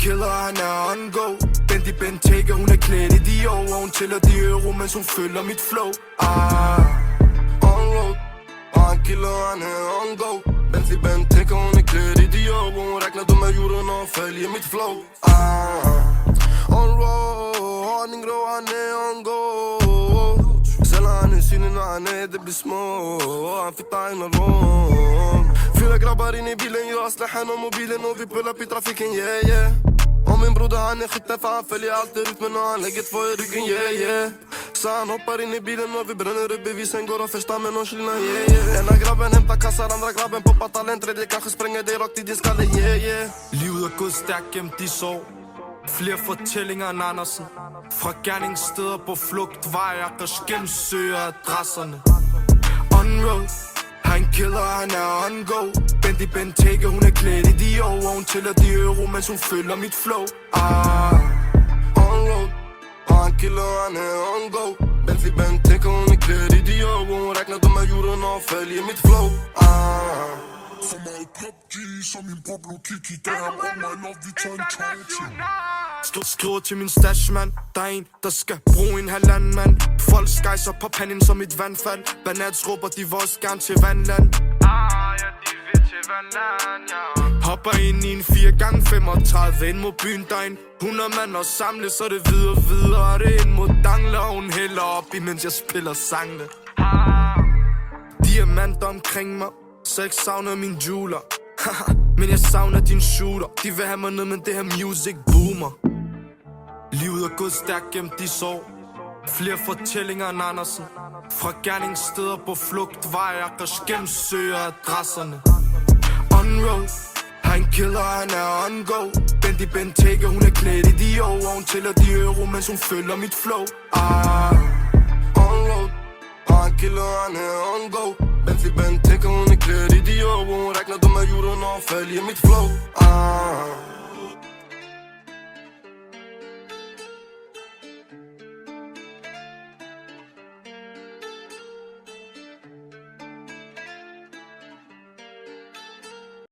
killer, han er on go. Bendy Bentayga, hun er klædt i Dior, og hun tæller de euro, mens hun følger mit flow. On road. Og han killer, han er on go. Bentley Bentayga, hun er klædt i Dior, og hun rækner dem af jorden og følger mit flow. On road. Og Ningro, han er on go. Sælger han i syne, når han er, det bliver små. Og han fik dig ind og rum. Fyrer grabber ind i bilen, jo aslahan og mobilen, og vi pøller op i trafikken, yeah, yeah. Og min bruder, han er skidt, for han følger altid rytmen, og han lægger for i ryggen, yeah, yeah. Så han hopper ind i bilen, og vi brænder upp bevisen, går og fester med nogen skillende, yeah, yeah. En af grabben henter kasser, andre grabben popper talent, tredje kanskje springer det rakt i din skalle, yeah, yeah. Livet er gået stærkt gennem de sår. Flere fortællinger end Andersen. Fra gerningssteder på flugt, vejer og gennemsøger adresserne. On road. Han killer, han er on go. Bendy Bentayga, hun er klædt i Dior, og hun tæller de euro, mens hun følger mit flow. On road. Og han killer, han er on go. Bentley Bentayga, hun er klædt i Dior, og hun rækner dem af jorden og følger mit flow. For meget PUBG, som min Pablo Kiki. Damn, oh my love, vi tager en talking. Skriver til min stashmand. Der er en, der skal bruge en halvanden mand. Folk skejser på panden som et vandfald. Banatsrubber, de vil også gerne til vandland. Ja, de vil til vandland, ja. Hopper ind i en 4x35 ind mod byen, der er en 100 mand og samle, så det videre. Og det er ind mod Dangle, og hun hælder op, imens jeg spiller sangene. Diamanter omkring mig, så jeg savner min jeweler. Men jeg savner din shooter. De vil have mig ned, men det her music boomer. Livet er gået stærkt gennem de sår. Flere fortællinger end Andersen. Fra gerningssteder på flugt, vejer og gennemsøger adresserne. On road. Han killer, han er on go. Bendy Bentayga, hun er klædt i Dior, og hun tæller de euro, mens hun følger mit flow. On road. Og han killer, han er on go. Bentley Bentayga, hun er klædt i Dior, og hun rækner dem af jorden og følger mit flow.